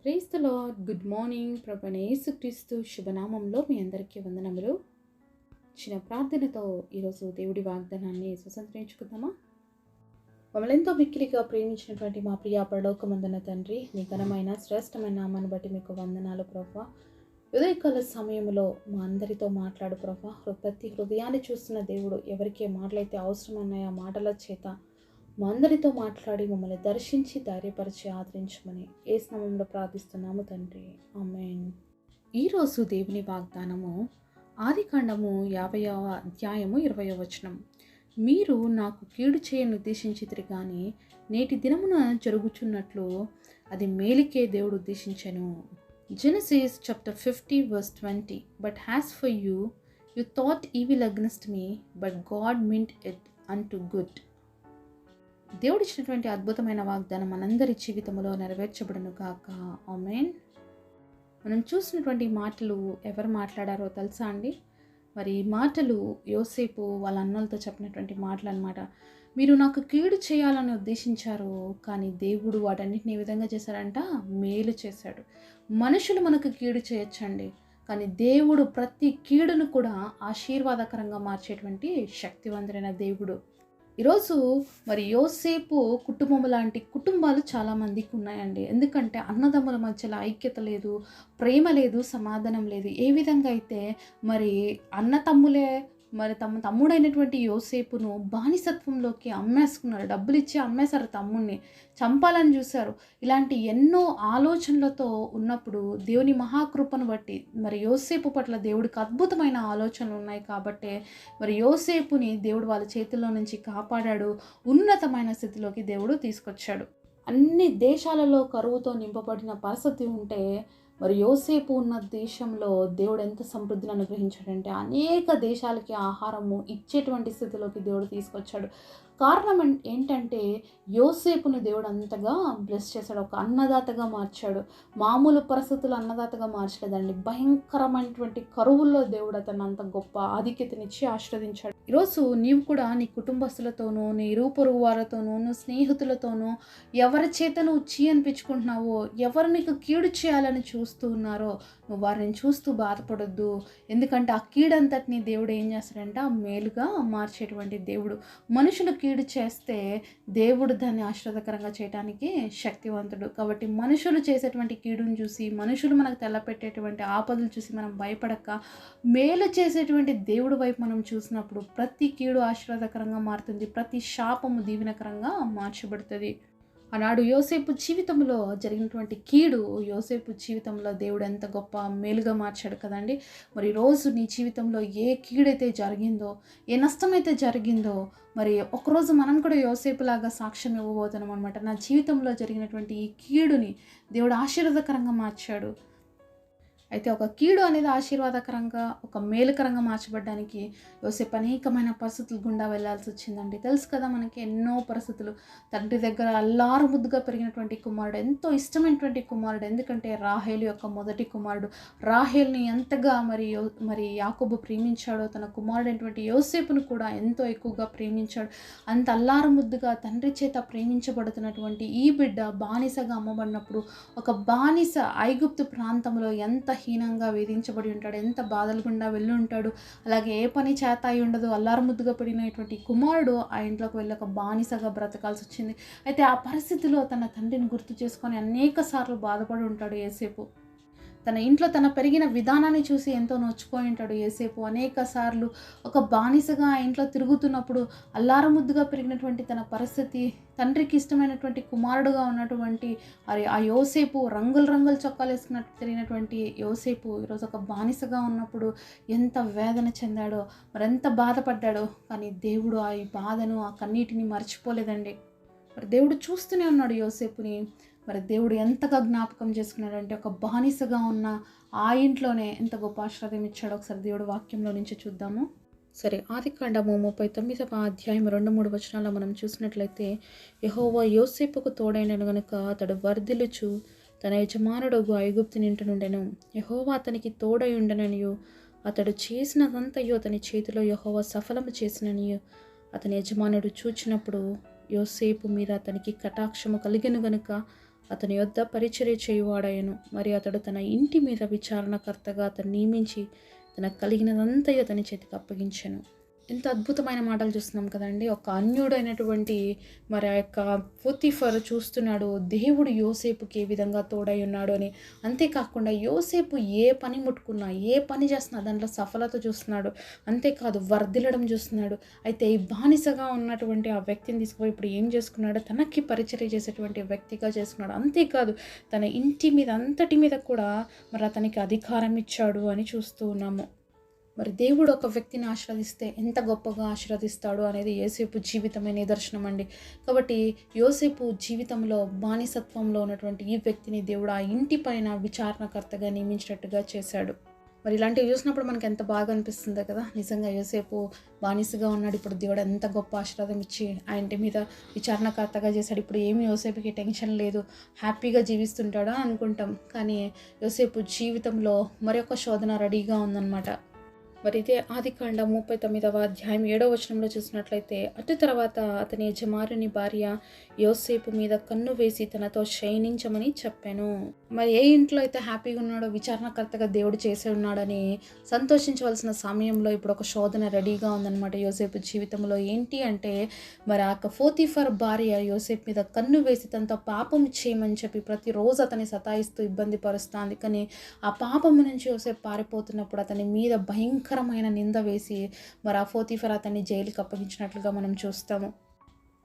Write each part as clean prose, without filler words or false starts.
Praise the lord. Good morning. ప్రభువైన యేసుక్రీస్తు శుభనామంలో మీ అందరికీ వందనములు. చిన్న ప్రార్థనతో ఈరోజు దేవుడి వాగ్దానాన్ని స్వతంత్రించుకుందామా? మమ్మల్ని ఎంతో మిక్కిలిగా ప్రేమించినటువంటి మా ప్రియ పరలోకమందున్న తండ్రి, నీ ఘనమైన శ్రేష్టమైన నామాన్ని బట్టి మీకు వందనాలు ప్రభా. ఉదయకాల సమయంలో మా అందరితో మాట్లాడు ప్రభా. ప్రతి హృదయాన్ని చూస్తున్న దేవుడు, ఎవరికి మాటలైతే అవసరమన్నాయో ఆ మాటల చేత మా అందరితో మాట్లాడి మమ్మల్ని దర్శించి ధైర్యపరిచి ఆదరించమని యేసు నామములో ప్రార్థిస్తున్నాము తండ్రి, ఆమేన్. ఈరోజు దేవుని వాగ్దానము ఆదికాండము 50వ అధ్యాయము 20వ వచనం. మీరు నాకు కీడు చేయని ఉద్దేశించితిరి కానీ నేటి దినమున జరుగుచున్నట్లు అది మేలుకే దేవుడు ఉద్దేశించెను. Genesis chapter 50 verse 20. But as for you, you thought evil against me, but God meant it unto good. దేవుడు ఇచ్చినటువంటి అద్భుతమైన వాగ్దానం మనందరి జీవితంలో నెరవేర్చబడును కాక, ఆమేన్. మనం చూసినటువంటి మాటలు ఎవరు మాట్లాడారో తెలుసా అండి? మరి ఈ మాటలు యోసేపు వాళ్ళ అన్నలతో చెప్పినటువంటి మాటలు అన్నమాట. మీరు నాకు కీడు చేయాలని ఉద్దేశించారు, కానీ దేవుడు వాటన్నిటిని ఏ విధంగా చేశారంట? మేలు చేశాడు. మనుషులు మనకు కీడు చేయొచ్చండి, కానీ దేవుడు ప్రతి కీడును కూడా ఆశీర్వాదకరంగా మార్చేటువంటి శక్తివంతుడైన దేవుడు. ఈరోజు మరి యోసేపు కుటుంబం లాంటి కుటుంబాలు చాలామందికి ఉన్నాయండి. ఎందుకంటే అన్నదమ్ముల మధ్యలో ఐక్యత లేదు, ప్రేమ లేదు, సమాధానం లేదు. ఏ విధంగా అయితే మరి అన్న తమ్ములే మరి తమ తమ్ముడైనటువంటి యోసేపును బానిసత్వంలోకి అమ్మేసుకున్నారు. డబ్బులు ఇచ్చి అమ్మేశారు, తమ్ముడిని చంపాలని చూశారు. ఇలాంటి ఎన్నో ఆలోచనలతో ఉన్నప్పుడు దేవుని మహాకృపను బట్టి మరి యోసేపు పట్ల దేవుడికి అద్భుతమైన ఆలోచనలు ఉన్నాయి కాబట్టి మరి యోసేపుని దేవుడు వాళ్ళ చేతుల్లో నుంచి కాపాడాడు. ఉన్నతమైన స్థితిలోకి దేవుడు తీసుకొచ్చాడు. అన్ని దేశాలలో కరువుతో నింపబడిన పరిస్థితి ఉంటే మరి యోసేపు ఉన్న దేశంలో దేవుడు ఎంత సమృద్ధిని అనుగ్రహించాడంటే అనేక దేశాలకి ఆహారము ఇచ్చేటువంటి స్థితిలోకి దేవుడు తీసుకొచ్చాడు. కారణం ఏంటంటే యోసేపును దేవుడు అంతగా బ్లెస్ చేశాడు, ఒక అన్నదాతగా మార్చాడు. మామూలు పరిస్థితులు అన్నదాతగా మార్చలేదండి, భయంకరమైనటువంటి కరువుల్లో దేవుడు అతను అంత గొప్ప ఆధిక్యతనిచ్చి ఆశీర్వదించాడు. ఈరోజు నీవు కూడా నీ కుటుంబస్తులతోనూ, నీ ఇరుపొరుగు వారితోనూ, నువ్వు స్నేహితులతోనూ ఎవరి చేత నువ్వు అనిపించుకుంటున్నావో, ఎవరు నీకు కీడు చేయాలని చూస్తూ ఉన్నారో నువ్వు వారిని చూస్తూ బాధపడొద్దు. ఎందుకంటే ఆ కీడంతటిని దేవుడు ఏం చేస్తాడంటే మేలుగా మార్చేటువంటి దేవుడు. మనుషులు కీడు చేస్తే దేవుడు దాన్ని ఆశీర్వాదకరంగా చేయడానికి శక్తివంతుడు. కాబట్టి మనుషులు చేసేటువంటి కీడును చూసి, మనుషులు మనకు తెల్లపెట్టేటువంటి ఆపదలు చూసి మనం భయపడక మేలు చేసేటువంటి దేవుడు వైపు మనం చూసినప్పుడు ప్రతి కీడు ఆశీర్వాదకరంగా మారుతుంది, ప్రతి శాపము దీవెనకరంగా మార్చబడుతుంది. ఆనాడు యోసేపు జీవితంలో జరిగినటువంటి కీడు యోసేపు జీవితంలో దేవుడు ఎంత గొప్ప మేలుగా మార్చాడు కదండి. మరి రోజు నీ జీవితంలో ఏ కీడైతే జరిగిందో, ఏ నష్టమైతే జరిగిందో, మరి ఒకరోజు మనం కూడా యోసేపులాగా సాక్ష్యం ఇవ్వబోతున్నాం అనమాట. నా జీవితంలో జరిగినటువంటి ఈ కీడుని దేవుడు ఆశీర్వాదకరంగా మార్చాడు. అయితే ఒక కీడు అనేది ఆశీర్వాదకరంగా, ఒక మేలుకరంగా మార్చబడ్డానికి యోసేపు అనేకమైన పరిస్థితులు గుండా వెళ్ళాల్సి వచ్చిందండి. తెలుసు కదా మనకి ఎన్నో పరిస్థితులు. తండ్రి దగ్గర అల్లారు ముద్దుగా పెరిగినటువంటి కుమారుడు, ఎంతో కుమారుడు. ఎందుకంటే రాహేలు యొక్క మొదటి కుమారుడు. రాహేల్ని ఎంతగా మరి యాకోబు ప్రేమించాడో తన కుమారుడైనటువంటి యోసేపును కూడా ఎంతో ఎక్కువగా ప్రేమించాడు. అంత అల్లారు ముద్దుగా తండ్రి చేత ప్రేమించబడుతున్నటువంటి ఈ బిడ్డ బానిసగా అమ్మబడినప్పుడు, ఒక బానిస ఐగుప్తు ప్రాంతంలో ఎంత హీనంగా వేధించబడి ఉంటాడు, ఎంత బాధలు గుండా వెళ్ళి ఉంటాడు. అలాగే ఏ పని చేత అయి ఉండదు. అల్లారు ముద్దుగా పెరిగినటువంటి కుమారుడు ఆ ఇంట్లోకి వెళ్ళి ఒక బానిసగా బ్రతకాల్సి వచ్చింది. అయితే ఆ పరిస్థితిలో తన తండ్రిని గుర్తు చేసుకొని అనేక సార్లు బాధపడి ఉంటాడు యోసేపు. తన ఇంట్లో తన పెరిగిన విధానాన్ని చూసి ఎంతో నొచ్చుకొని ఉంటాడు యోసేపు. అనేక సార్లు ఒక బానిసగా ఆ ఇంట్లో తిరుగుతున్నప్పుడు అల్లారు ముద్దుగా పెరిగినటువంటి తన పరిస్థితి, తండ్రికి ఇష్టమైనటువంటి కుమారుడుగా ఉన్నటువంటి ఆ యోసేపు, రంగుల చొక్కాలు వేసుకున్నట్టు తిరిగినటువంటి యోసేపు ఈరోజు ఒక బానిసగా ఉన్నప్పుడు ఎంత వేదన చెందాడో, మరెంత బాధపడ్డాడో. కానీ దేవుడు ఆ బాధను, ఆ కన్నీటిని మర్చిపోలేదండి. మరి దేవుడు చూస్తూనే ఉన్నాడు యోసేపుని. మరి దేవుడు ఎంతగా జ్ఞాపకం చేసుకున్నాడంటే ఒక బానిసగా ఉన్న ఆ ఇంట్లోనే ఎంత గొప్ప ఆశీర్వాదం ఇచ్చాడో ఒకసారి దేవుడు వాక్యంలో నుంచి చూద్దాము. సరే, ఆదికాండము 39వ అధ్యాయం 2-3 వచనాల్లో మనం చూసినట్లయితే, యెహోవా యోసేపుకు తోడైనను గనుక అతడు వర్ధిల్లుచు తన యజమానుడగు ఐగుప్తు ఇంటి నుండెను. యెహోవా అతనికి తోడై ఉండననియు అతడు చేసినదంతయు అతని చేతిలో యెహోవా సఫలము చేసిననియు అతని యజమానుడు చూచినప్పుడు యోసేపు మీద అతనికి కటాక్షము కలిగెను గనుక అతని యొద్ద పరిచర్య చేయువాడాయను. మరి అతడు తన ఇంటి మీద విచారణకర్తగా అతను నియమించి తనకు కలిగినదంతా అతని చేతికి అప్పగించెను. ఎంత అద్భుతమైన మాటలు చూస్తున్నాం కదండి. ఒక అన్యుడైనటువంటి మరి ఆ యొక్క పోతీఫర్ చూస్తున్నాడు దేవుడు యోసేపుకి ఏ విధంగా తోడై ఉన్నాడు అని. అంతేకాకుండా యోసేపు ఏ పని ముట్టుకున్నా, ఏ పని చేస్తున్నా దాంట్లో సఫలత చూస్తున్నాడు. అంతేకాదు వర్ధిల్లడం చూస్తున్నాడు. అయితే ఈ బానిసగా ఉన్నటువంటి ఆ వ్యక్తిని తీసుకుపోయి ఇప్పుడు ఏం చేసుకున్నాడు, తనకి పరిచర్య చేసేటువంటి వ్యక్తిగా చేసుకున్నాడు. అంతేకాదు తన ఇంటి మీద అంతటి మీద కూడా మరి అతనికి అధికారం ఇచ్చాడు అని చూస్తూ ఉన్నాము. మరి దేవుడు ఒక వ్యక్తిని ఆశీర్వదిస్తే ఎంత గొప్పగా ఆశీర్వదిస్తాడు అనేది యోసేపు జీవితమే నిదర్శనం అండి. కాబట్టి యోసేపు జీవితంలో బానిసత్వంలో ఉన్నటువంటి ఈ వ్యక్తిని దేవుడు ఆ ఇంటి పైన విచారణకర్తగా నియమించినట్టుగా చేశాడు. మరి ఇలాంటివి చూసినప్పుడు మనకి ఎంత బాగా అనిపిస్తుందో కదా. నిజంగా యోసేపు బానిసగా ఉన్నాడు, ఇప్పుడు దేవుడు ఎంత గొప్ప ఆశీర్వాదం ఇచ్చి ఆ ఇంటి మీద విచారణకర్తగా చేశాడు. ఇప్పుడు ఏమి యోసేపుకి టెన్షన్ లేదు, హ్యాపీగా జీవిస్తుంటాడా అనుకుంటాం. కానీ యోసేపు జీవితంలో మరొక శోధన రెడీగా ఉందన్నమాట. మరి ఇదే ఆదికాండం 39వ అధ్యాయం 7వ వచనంలో చూసినట్లయితే, అటు తర్వాత అతని యజమారుని భార్య యోసేపు మీద కన్ను వేసి తనతో శయనించమని చెప్పాను. మరి ఏ ఇంట్లో అయితే హ్యాపీగా ఉన్నాడో, విచారణకర్తగా దేవుడు చేసి ఉన్నాడని సంతోషించవలసిన సమయంలో ఇప్పుడు ఒక శోధన రెడీగా ఉందన్నమాట యోసేపు జీవితంలో. ఏంటి అంటే మరి ఆ పోతీఫర్ భార్య యోసేపు మీద కన్ను వేసి తనతో పాపం చేయమని చెప్పి ప్రతిరోజు అతన్ని సతాయిస్తూ ఇబ్బంది పరుస్తుంది. కానీ ఆ పాపము నుంచి యోసేపు పారిపోతున్నప్పుడు అతని మీద భయంకరమైన నింద వేసి మరి ఆ పోతీఫర్ అతన్ని జైలుకి అప్పగించినట్లుగా మనం చూస్తాము.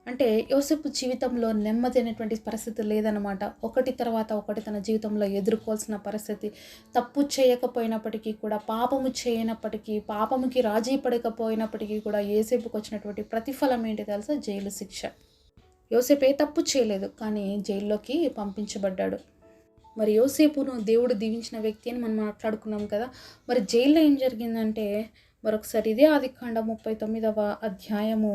అంటే యోసేపు జీవితంలో నెమ్మది అనేటువంటి పరిస్థితి లేదనమాట. ఒకటి తర్వాత ఒకటి తన జీవితంలో ఎదుర్కోవాల్సిన పరిస్థితి. తప్పు చేయకపోయినప్పటికీ కూడా, పాపము చేయనప్పటికీ, పాపముకి రాజీ పడకపోయినప్పటికీ కూడా యోసేపుకి వచ్చినటువంటి ప్రతిఫలం ఏంటి తెలుసా? జైలు శిక్ష. యోసేపు ఏ తప్పు చేయలేదు, కానీ జైల్లోకి పంపించబడ్డాడు. మరి యోసేపును దేవుడు దీవించిన వ్యక్తి అని మనం మాట్లాడుకున్నాం కదా. మరి జైల్లో ఏం జరిగిందంటే మరొకసారి ఇదే ఆదికాండం 39వ అధ్యాయము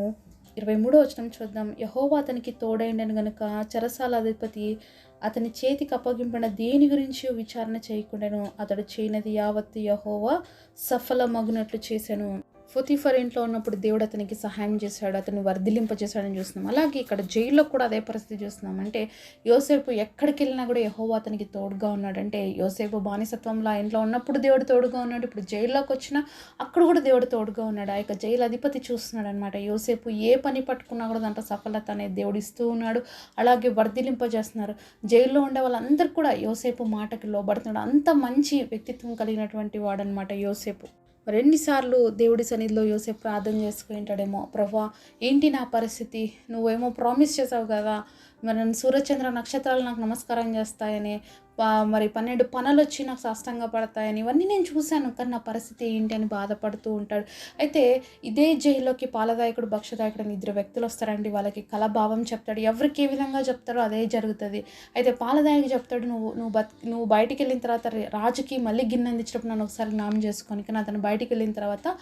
23వ వచనం చూద్దాం. యెహోవా అతనికి తోడైండెను గనుక చెరసాల అధిపతి అతని చేతికి అప్పగింపబడిన దేని గురించి విచారణ చేయకుండాను అతడు చేయనది యావత్తు యెహోవా సఫలమగునట్లు చేశాను. పోతీఫర్ ఇంట్లో ఉన్నప్పుడు దేవుడు అతనికి సహాయం చేశాడు, అతన్ని వర్ధిలింపజేశాడని చూస్తున్నాం. అలాగే ఇక్కడ జైల్లో కూడా అదే పరిస్థితి చూస్తున్నాం. అంటే యోసేపు ఎక్కడికి వెళ్ళినా కూడా యెహోవా అతనికి తోడుగా ఉన్నాడు. అంటే యోసేపు బానిసత్వంలో ఆ ఇంట్లో ఉన్నప్పుడు దేవుడు తోడుగా ఉన్నాడు, ఇప్పుడు జైల్లోకి వచ్చినా అక్కడ కూడా దేవుడు తోడుగా ఉన్నాడు. ఆ యొక్క జైలు అధిపతి చూస్తున్నాడు అనమాట. యోసేపు ఏ పని పట్టుకున్నా కూడా దాంట్లో సఫలత అనేది దేవుడు ఇస్తూ ఉన్నాడు, అలాగే వర్ధిలింపజేస్తున్నారు. జైల్లో ఉండే వాళ్ళందరూ కూడా యోసేపు మాటకి లోబడుతున్నాడు. అంత మంచి వ్యక్తిత్వం కలిగినటువంటి వాడనమాట యోసేపు. మరి ఎన్నిసార్లు దేవుడి సన్నిధిలో యోసేపు ప్రార్థన చేసుకుంటాడేమో, ప్రభువా ఏంటి నా పరిస్థితి, నువ్వేమో ప్రామిస్ చేసావు కదా, మరి నన్ను సూర్యచంద్ర నక్షత్రాలు నాకు నమస్కారం చేస్తాయని, మరి 12 పనులు వచ్చి నాకు సాష్టాంగ పడతాయని, ఇవన్నీ నేను చూశాను, కానీ నా పరిస్థితి ఏంటి అని బాధపడుతూ ఉంటాడు. అయితే ఇదే జైల్లోకి పాలదాయకుడు, భక్షదాయకుడు అని 2 వ్యక్తులు వస్తారండి. వాళ్ళకి కలభావం చెప్తాడు, ఎవరికి ఏ విధంగా చెప్తారో అదే జరుగుతుంది. అయితే పాలదాయకు చెప్తాడు, నువ్వు బయటికి వెళ్ళిన తర్వాత రాజుకి మళ్ళీ గిన్నె అందించినప్పుడు నన్ను ఒకసారి జ్ఞాపకం చేసుకొని, కానీ అతను బయటికి వెళ్ళిన తర్వాత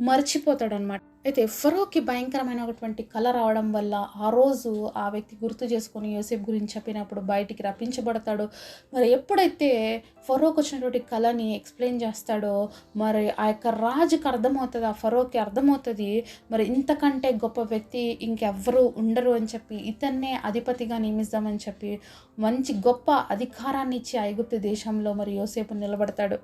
మర్చిపోతాడు అనమాట. అయితే ఫరోకి భయంకరమైనటువంటి కళ రావడం వల్ల ఆ రోజు ఆ వ్యక్తి గుర్తు చేసుకొని యోసేపు గురించి చెప్పినప్పుడు బయటికి రప్పించబడతాడు. మరి ఎప్పుడైతే ఫరోకి వచ్చినటువంటి కళని ఎక్స్ప్లెయిన్ చేస్తాడో మరి ఆ యొక్క రాజుకి అర్థమవుతుంది, ఆ ఫరోకి అర్థమవుతుంది, మరి ఇంతకంటే గొప్ప వ్యక్తి ఇంకెవ్వరూ ఉండరు అని చెప్పి ఇతన్నే అధిపతిగా నియమిద్దామని చెప్పి మంచి గొప్ప అధికారాన్ని ఇచ్చి ఐగుప్తు దేశంలో మరి యోసేపు నిలబడతాడు.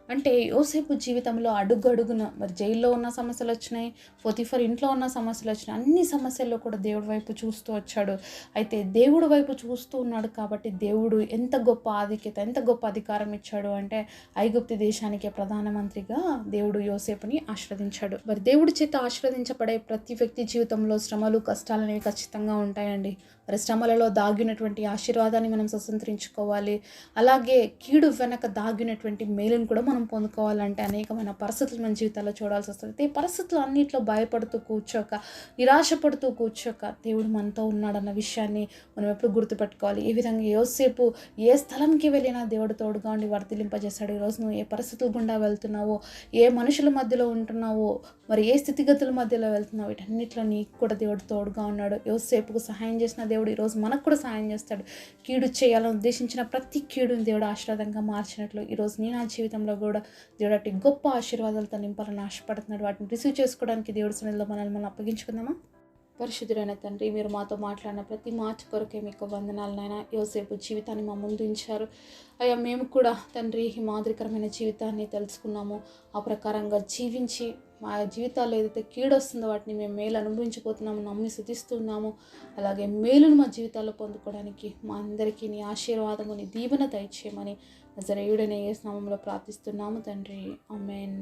అంటే యోసేపు జీవితంలో అడుగడుగున మరి జైల్లో ఉన్న సమస్యలు వచ్చినాయి, పోతీఫర్ ఇంట్లో ఉన్న సమస్యలు వచ్చినాయి, అన్ని సమస్యల్లో కూడా దేవుడి వైపు చూస్తూ వచ్చాడు. అయితే దేవుడి వైపు చూస్తూ ఉన్నాడు కాబట్టి దేవుడు ఎంత గొప్ప ఆధిక్యత, ఎంత గొప్ప అధికారం ఇచ్చాడు అంటే ఐగుప్తు దేశానికి ప్రధానమంత్రిగా దేవుడు యోసేపుని ఆశీర్వదించాడు. మరి దేవుడి చేత ఆశీర్వదించబడే ప్రతి వ్యక్తి జీవితంలో శ్రమలు, కష్టాలు అనేవి ఖచ్చితంగా ఉంటాయండి. మరి శ్రమలలో దాగినటువంటి ఆశీర్వాదాన్ని మనం స్వతంత్రించుకోవాలి. అలాగే కీడు వెనక దాగినటువంటి మేలును కూడా మనం పొందుకోవాలంటే అనేకమైన పరిస్థితులు మన జీవితాల్లో చూడాల్సి వస్తుంది. ఈ పరిస్థితులు అన్నింటిలో భయపడుతూ కూర్చోక, నిరాశపడుతూ కూర్చోక దేవుడు మనతో ఉన్నాడన్న విషయాన్ని మనం ఎప్పుడు గుర్తుపెట్టుకోవాలి. ఏ విధంగా యోసేపు ఏ స్థలంకి వెళ్ళినా దేవుడు తోడుగా ఉండి వర్ధిలింపజేశాడు. ఈరోజు నువ్వు ఏ పరిస్థితుల గుండా వెళ్తున్నావో, ఏ మనుషుల మధ్యలో ఉంటున్నావో, మరి ఏ స్థితిగతుల మధ్యలో వెళ్తున్నావు, వీటన్నిటిలో నీకు కూడా దేవుడు తోడుగా ఉన్నాడు. యోసేపుకు సహాయం చేసిన దేవుడు ఈరోజు మనకు కూడా సహాయం చేస్తాడు. కీడు చేయాలని ఉద్దేశించిన ప్రతి కీడుని దేవుడు ఆశీర్వాదంగా మార్చినట్లు ఈరోజు నా జీవితంలో కూడా దేవుడు అట్టి గొప్ప ఆశీర్వాదాలతో నింపాలని ఆశపడుతున్నాడు. వాటిని రిసీవ్ చేసుకోవడానికి దేవుడి సన్నిధిలో మనం అప్పగించుకుందామా? పరిశుద్ధుడైన తండ్రి, మీరు మాతో మాట్లాడిన ప్రతి మాట కొరకే మీకు వందనాలు నాయన. యోసేపు జీవితాన్ని మా ముందు ఉంచారు అయ్యా. మేము కూడా తండ్రి ఈ మాదిరికరమైన జీవితాన్ని తెలుసుకున్నాము. ఆ ప్రకారంగా జీవించి మా జీవితాల్లో ఏదైతే కీడొస్తుందో వాటిని మేము మేలు అనుభవించిపోతున్నాము, నమ్మి స్తుతిస్తున్నాము. అలాగే మేలును మా జీవితాల్లో పొందుకోవడానికి మా అందరికీ నీ ఆశీర్వాదము, నీ దీవెన దయచేయమని నజరేయుడైన యేసు నామములో ప్రార్థిస్తున్నాము తండ్రి. ఆమేన్.